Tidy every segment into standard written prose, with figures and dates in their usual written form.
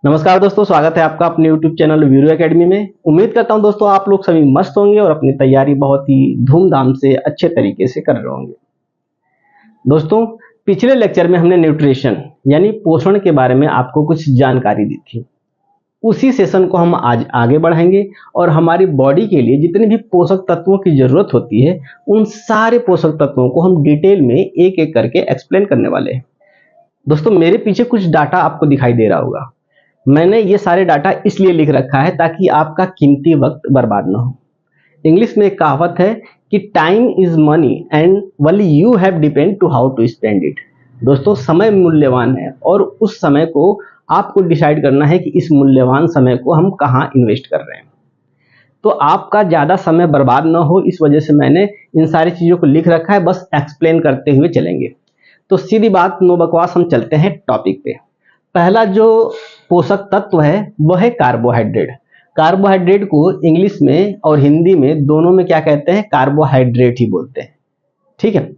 नमस्कार दोस्तों, स्वागत है आपका अपने YouTube चैनल वीरू एकेडमी में। उम्मीद करता हूं दोस्तों आप लोग सभी मस्त होंगे और अपनी तैयारी बहुत ही धूमधाम से अच्छे तरीके से कर रहे होंगे। दोस्तों, पिछले लेक्चर में हमने न्यूट्रिशन यानी पोषण के बारे में आपको कुछ जानकारी दी थी। उसी सेशन को हम आज आगे बढ़ाएंगे और हमारी बॉडी के लिए जितने भी पोषक तत्वों की जरूरत होती है उन सारे पोषक तत्वों को हम डिटेल में एक एक करके एक्सप्लेन करने वाले हैं। दोस्तों, मेरे पीछे कुछ डाटा आपको दिखाई दे रहा होगा। मैंने ये सारे डाटा इसलिए लिख रखा है ताकि आपका कीमती वक्त बर्बाद ना हो। इंग्लिश में एक कहावत है कि time is money and only you have depend to how to spend it. दोस्तों, समय मूल्यवान है और उस समय को आपको डिसाइड करना है कि इस मूल्यवान समय को हम कहाँ इन्वेस्ट कर रहे हैं। तो आपका ज़्यादा समय बर्बाद ना हो, इस वजह से मैंने इन सारी चीज़ों को लिख रखा है। बस एक्सप्लेन करते हुए चलेंगे। तो सीधी बात, नो बकवास, हम चलते हैं टॉपिक पे। पहला जो पोषक तत्व है वह है कार्बोहाइड्रेट। कार्बोहाइड्रेट को इंग्लिश में और हिंदी में दोनों में क्या कहते हैं? कार्बोहाइड्रेट ही बोलते हैं। ठीक है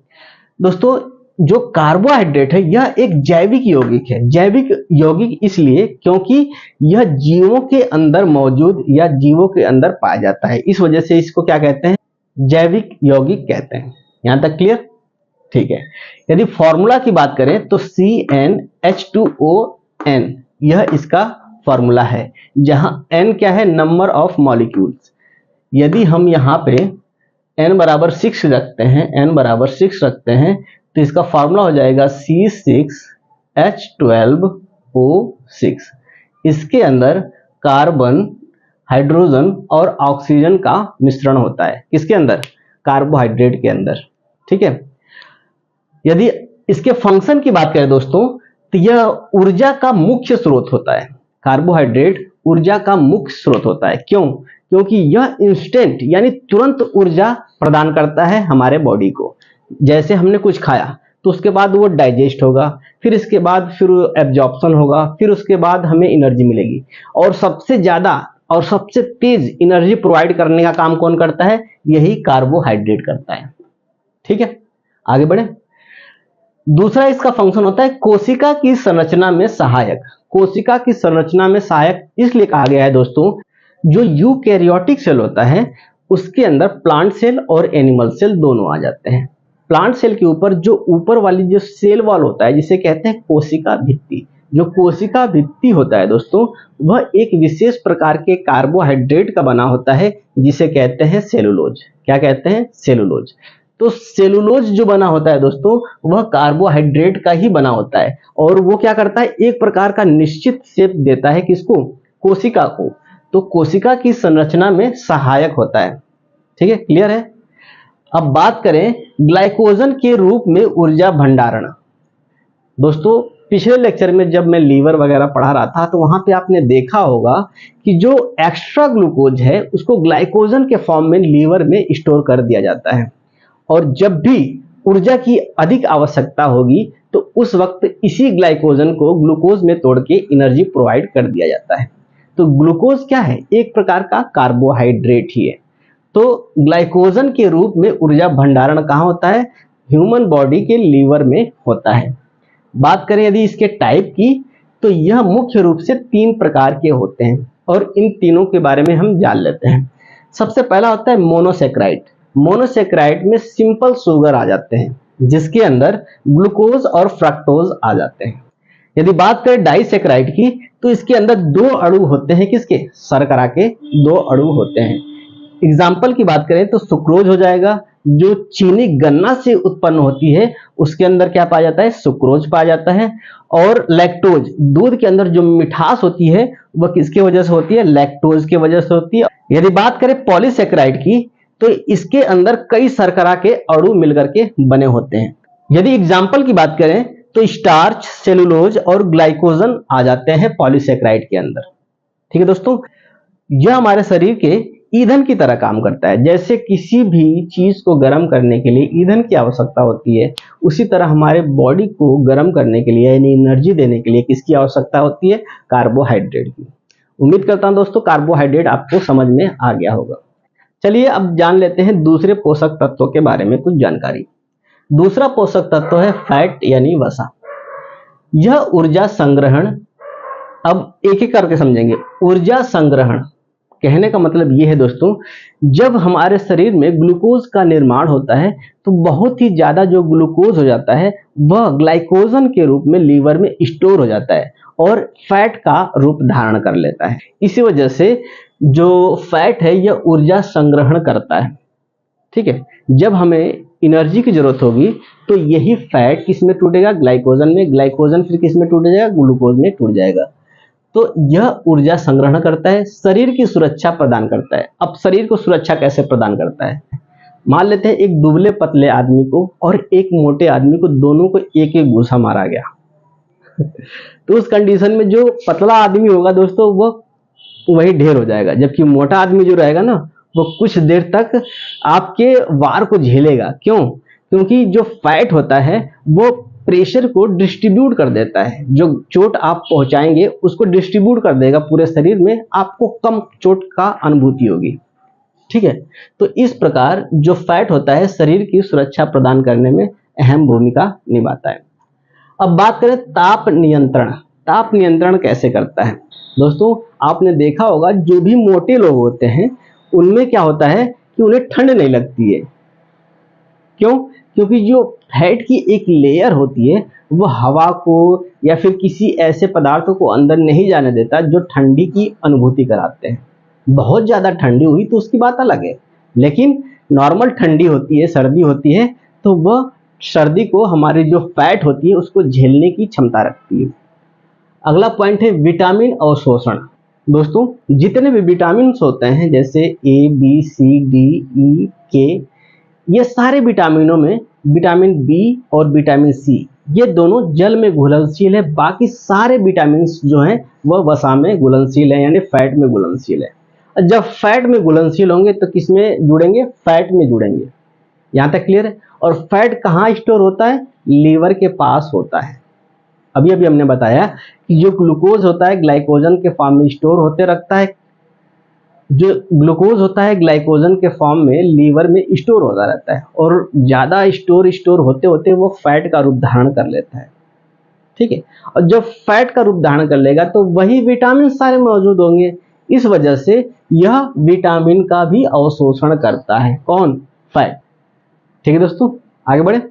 दोस्तों, जो कार्बोहाइड्रेट है यह एक जैविक यौगिक है। जैविक यौगिक इसलिए क्योंकि यह जीवों के अंदर मौजूद या जीवों के अंदर पाया जाता है, इस वजह से इसको क्या कहते हैं? जैविक यौगिक कहते हैं। यहां तक क्लियर? ठीक है। यदि फॉर्मूला की बात करें तो CnH2ON यह इसका फॉर्मूला है, जहां N क्या है? Number of molecules. यदि हम यहाँ पे N बराबर 6 रखते हैं तो इसका फॉर्मूला हो जाएगा C6H12O6। इसके अंदर कार्बन, हाइड्रोजन और ऑक्सीजन का मिश्रण होता है। किसके अंदर? कार्बोहाइड्रेट के अंदर। ठीक है। यदि इसके फंक्शन की बात करें दोस्तों, तो यह ऊर्जा का मुख्य स्रोत होता है। कार्बोहाइड्रेट ऊर्जा का मुख्य स्रोत होता है। क्यों? क्योंकि यह इंस्टेंट यानी तुरंत ऊर्जा प्रदान करता है हमारे बॉडी को। जैसे हमने कुछ खाया तो उसके बाद वो डाइजेस्ट होगा, फिर इसके बाद फिर एब्जॉर्प्शन होगा, फिर उसके बाद हमें एनर्जी मिलेगी। और सबसे ज्यादा और सबसे तेज एनर्जी प्रोवाइड करने का काम कौन करता है? यही कार्बोहाइड्रेट करता है। ठीक है, आगे बढ़े। दूसरा इसका फंक्शन होता है कोशिका की संरचना में सहायक। कोशिका की संरचना में सहायक इसलिए कहा गया है दोस्तों, जो यूकैरियोटिक सेल होता है उसके अंदर प्लांट सेल और एनिमल सेल दोनों आ जाते हैं। प्लांट सेल के ऊपर जो ऊपर वाली जो सेल वॉल होता है जिसे कहते हैं कोशिका भित्ति। जो कोशिका भित्ति होता है दोस्तों, वह एक विशेष प्रकार के कार्बोहाइड्रेट का बना होता है जिसे कहते हैं सेलुलोज। क्या कहते हैं? सेलुलोज। तो सेलुलोज जो बना होता है दोस्तों, वह कार्बोहाइड्रेट का ही बना होता है और वो क्या करता है? एक प्रकार का निश्चित शेप देता है। किसको? कोशिका को। तो कोशिका की संरचना में सहायक होता है। ठीक है, क्लियर है? अब बात करें ग्लाइकोजन के रूप में ऊर्जा भंडारण। दोस्तों, पिछले लेक्चर में जब मैं लीवर वगैरह पढ़ा रहा था तो वहां पे आपने देखा होगा कि जो एक्स्ट्रा ग्लूकोज है उसको ग्लाइकोजन के फॉर्म में लीवर में स्टोर कर दिया जाता है। और जब भी ऊर्जा की अधिक आवश्यकता होगी तो उस वक्त इसी ग्लाइकोजन को ग्लूकोज में तोड़ के एनर्जी प्रोवाइड कर दिया जाता है। तो ग्लूकोज क्या है? एक प्रकार का कार्बोहाइड्रेट ही है। तो ग्लाइकोजन के रूप में ऊर्जा भंडारण कहाँ होता है? ह्यूमन बॉडी के लीवर में होता है। बात करें यदि इसके टाइप की, तो यह मुख्य रूप से 3 प्रकार के होते हैं और इन तीनों के बारे में हम जान लेते हैं। सबसे पहला होता है मोनोसेक्राइड। मोनोसेक्राइड में सिंपल शुगर आ जाते हैं जिसके अंदर ग्लूकोज और फ्रक्टोज आ जाते हैं। यदि बात करें डाइसेक्राइड की, तो इसके अंदर 2 अणु होते हैं। किसके? शर्करा के 2 अणु होते हैं। एग्जाम्पल की बात करें तो सुक्रोज हो जाएगा। जो चीनी गन्ना से उत्पन्न होती है उसके अंदर क्या पाया जाता है? सुक्रोज पाया जाता है। और लैक्टोज, दूध के अंदर जो मिठास होती है वह किसके वजह से होती है? लैक्टोज की वजह से होती है। यदि बात करें पॉलीसेक्राइड की, तो इसके अंदर कई शर्करा के अणु मिलकर के बने होते हैं। यदि एग्जाम्पल की बात करें तो स्टार्च, सेलुलोज और ग्लाइकोजन आ जाते हैं पॉलीसेक्राइड के अंदर। ठीक है दोस्तों, यह हमारे शरीर के ईंधन की तरह काम करता है। जैसे किसी भी चीज को गर्म करने के लिए ईंधन की आवश्यकता होती है, उसी तरह हमारे बॉडी को गर्म करने के लिए यानी एनर्जी देने के लिए किसकी आवश्यकता होती है? कार्बोहाइड्रेट की। उम्मीद करता हूं दोस्तों कार्बोहाइड्रेट आपको समझ में आ गया होगा। चलिए अब जान लेते हैं दूसरे पोषक तत्वों के बारे में कुछ जानकारी। दूसरा पोषक तत्व है फैट यानी वसा। यह ऊर्जा संग्रहण, अब एक एक करके समझेंगे। ऊर्जा संग्रहण, कहने का मतलब ये है दोस्तों, जब हमारे शरीर में ग्लूकोज का निर्माण होता है तो बहुत ही ज्यादा जो ग्लूकोज हो जाता है वह ग्लाइकोजन के रूप में लीवर में स्टोर हो जाता है और फैट का रूप धारण कर लेता है। इसी वजह से जो फैट है यह ऊर्जा संग्रहण करता है। ठीक है, जब हमें एनर्जी की जरूरत होगी तो यही फैट किस में टूटेगा, ग्लाइकोजन में, ग्लाइकोजन फिर किस में टूट जाएगा, ग्लूकोज में टूट जाएगा। तो यह ऊर्जा संग्रहण करता है, शरीर की सुरक्षा प्रदान करता है। अब शरीर को सुरक्षा कैसे प्रदान करता है, मान लेते हैं एक दुबले पतले आदमी को और एक मोटे आदमी को, दोनों को एक एक घूसा मारा गया तो उस कंडीशन में जो पतला आदमी होगा दोस्तों वह वही ढेर हो जाएगा, जबकि मोटा आदमी जो रहेगा ना वो कुछ देर तक आपके वार को झेलेगा। क्यों? क्योंकि जो फैट होता है वो प्रेशर को डिस्ट्रीब्यूट कर देता है, जो चोट आप पहुंचाएंगे उसको डिस्ट्रीब्यूट कर देगा पूरे शरीर में, आपको कम चोट का अनुभूति होगी। ठीक है, तो इस प्रकार जो फैट होता है शरीर की सुरक्षा प्रदान करने में अहम भूमिका निभाता है। अब बात करें ताप नियंत्रण। ताप नियंत्रण कैसे करता है दोस्तों, आपने देखा होगा जो भी मोटे लोग होते हैं उनमें क्या होता है कि उन्हें ठंड नहीं लगती है। क्यों? क्योंकि जो फैट की एक लेयर होती है वो हवा को या फिर किसी ऐसे पदार्थों को अंदर नहीं जाने देता जो ठंडी की अनुभूति कराते हैं। बहुत ज्यादा ठंडी हुई तो उसकी बात अलग है, लेकिन नॉर्मल ठंडी होती है, सर्दी होती है, तो वह सर्दी को हमारी जो फैट होती है उसको झेलने की क्षमता रखती है। अगला पॉइंट है विटामिन अवशोषण। दोस्तों जितने भी विटामिन होते हैं जैसे A B C D E के, ये सारे विटामिनों में विटामिन बी और विटामिन सी ये दोनों जल में घुलनशील है, बाकी सारे विटामिन जो हैं वह वसा में घुलनशील है, यानी फैट में घुलनशील है। जब फैट में घुलनशील होंगे तो किस में जुड़ेंगे, फैट में जुड़ेंगे। यहाँ तक क्लियर है? और फैट कहाँ स्टोर होता है, लीवर के पास होता है। अभी अभी हमने बताया कि जो ग्लूकोज होता है ग्लाइकोजन के फॉर्म में स्टोर होते रखता है, जो ग्लूकोज होता है ग्लाइकोजन के फॉर्म में लीवर में स्टोर होता रहता है, और ज्यादा स्टोर होते होते वो फैट का रूप धारण कर लेता है। ठीक है, और जब फैट का रूप धारण कर लेगा तो वही विटामिन सारे मौजूद होंगे, इस वजह से यह विटामिन का भी अवशोषण करता है। कौन? फैट। ठीक है दोस्तों, आगे बढ़े।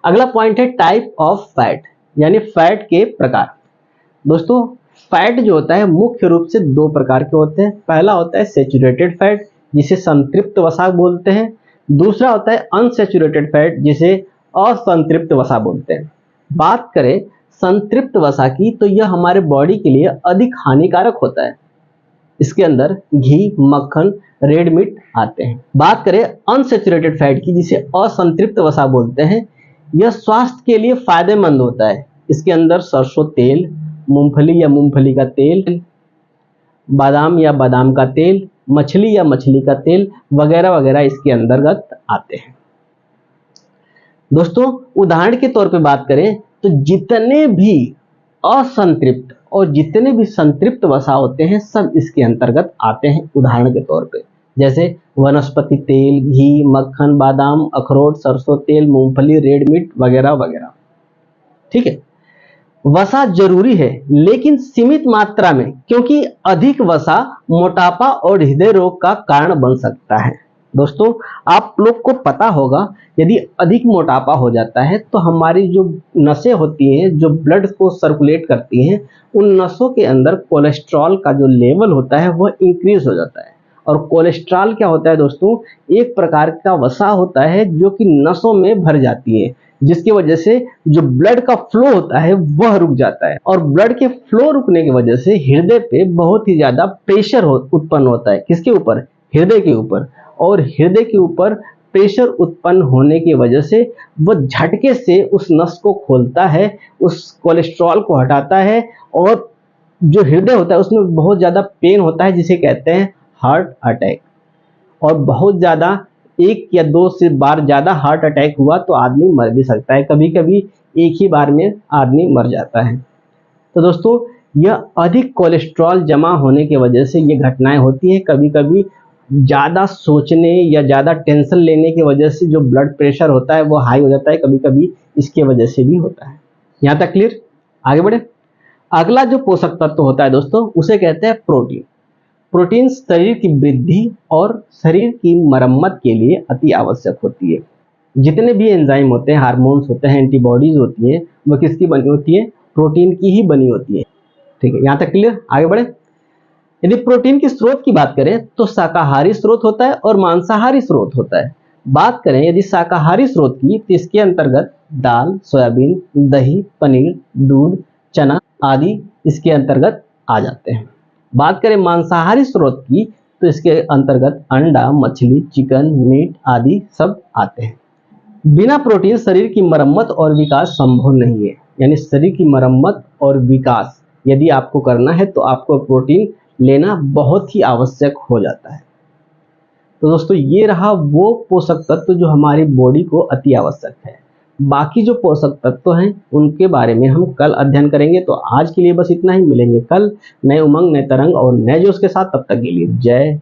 अगला पॉइंट है टाइप ऑफ फैट, यानी फैट के प्रकार। दोस्तों फैट जो होता है मुख्य रूप से दो प्रकार के होते हैं। पहला होता है सैचुरेटेड फैट जिसे संतृप्त वसा बोलते हैं, दूसरा होता है अनसैचुरेटेड फैट जिसे असंतृप्त वसा बोलते हैं। बात करें संतृप्त वसा की तो यह हमारे बॉडी के लिए अधिक हानिकारक होता है, इसके अंदर घी, मक्खन, रेड मीट आते हैं। बात करें अनसैचुरेटेड फैट की जिसे असंतृप्त वसा बोलते हैं, यह स्वास्थ्य के लिए फायदेमंद होता है। इसके अंदर सरसों तेल, मूंगफली या मूंगफली का तेल, बादाम या बादाम का तेल, मछली या मछली का तेल वगैरह वगैरह इसके अंतर्गत आते हैं। दोस्तों उदाहरण के तौर पे बात करें तो जितने भी असंतृप्त और जितने भी संतृप्त वसा होते हैं सब इसके अंतर्गत आते हैं। उदाहरण के तौर पे जैसे वनस्पति तेल, घी, मक्खन, बादाम, अखरोट, सरसों तेल, मूंगफली, रेड मीट वगैरह वगैरह। ठीक है, वसा जरूरी है लेकिन सीमित मात्रा में, क्योंकि अधिक वसा मोटापा और हृदय रोग का कारण बन सकता है। दोस्तों आप लोग को पता होगा यदि अधिक मोटापा हो जाता है तो हमारी जो नसें होती हैं जो ब्लड को सर्कुलेट करती हैं, उन नसों के अंदर कोलेस्ट्रॉल का जो लेवल होता है वह इंक्रीज हो जाता है। और कोलेस्ट्रॉल क्या होता है दोस्तों, एक प्रकार का वसा होता है जो कि नसों में भर जाती है, जिसकी वजह से जो ब्लड का फ्लो होता है वह रुक जाता है, और ब्लड के फ्लो रुकने की वजह से हृदय पे बहुत ही ज्यादा प्रेशर उत्पन्न होता है। किसके ऊपर? हृदय के ऊपर। और हृदय के ऊपर प्रेशर उत्पन्न होने की वजह से वह झटके से उस नस को खोलता है, उस कोलेस्ट्रॉल को हटाता है, और जो हृदय होता है उसमें बहुत ज्यादा पेन होता है जिसे कहते हैं हार्ट अटैक। और बहुत ज्यादा एक या दो से बार ज्यादा हार्ट अटैक हुआ तो आदमी मर भी सकता है, कभी कभी एक ही बार में आदमी मर जाता है। तो दोस्तों यह अधिक कोलेस्ट्रॉल जमा होने की वजह से ये घटनाएं होती है। कभी कभी ज़्यादा सोचने या ज़्यादा टेंशन लेने की वजह से जो ब्लड प्रेशर होता है वो हाई हो जाता है, कभी कभी इसके वजह से भी होता है। यहाँ तक क्लियर? आगे बढ़े। अगला जो पोषक तत्व होता है दोस्तों, उसे कहते हैं प्रोटीन। प्रोटीन शरीर की वृद्धि और शरीर की मरम्मत के लिए अति आवश्यक होती है। जितने भी एंजाइम होते हैं, हार्मोन्स होते हैं, एंटीबॉडीज होती हैं, वह किसकी बनी होती है? प्रोटीन की ही बनी होती है। ठीक है, यहाँ तक क्लियर? आगे बढ़े। यदि प्रोटीन की स्रोत की बात करें तो शाकाहारी स्रोत होता है और मांसाहारी स्रोत होता है। बात करें यदि शाकाहारी स्रोत की, तो इसके अंतर्गत दाल, सोयाबीन, दही, पनीर, दूध, चना आदि इसके अंतर्गत आ जाते हैं। बात करें मांसाहारी स्रोत की, तो इसके अंतर्गत अंडा, मछली, चिकन, मीट आदि सब आते हैं। बिना प्रोटीन शरीर की मरम्मत और विकास संभव नहीं है। यानी शरीर की मरम्मत और विकास यदि आपको करना है तो आपको प्रोटीन लेना बहुत ही आवश्यक हो जाता है। तो दोस्तों ये रहा वो पोषक तत्व जो हमारी बॉडी को अति आवश्यक है। बाकी जो पोषक तत्व हैं उनके बारे में हम कल अध्ययन करेंगे। तो आज के लिए बस इतना ही, मिलेंगे कल नए उमंग, नए तरंग और नए जोश के साथ। तब तक के लिए जय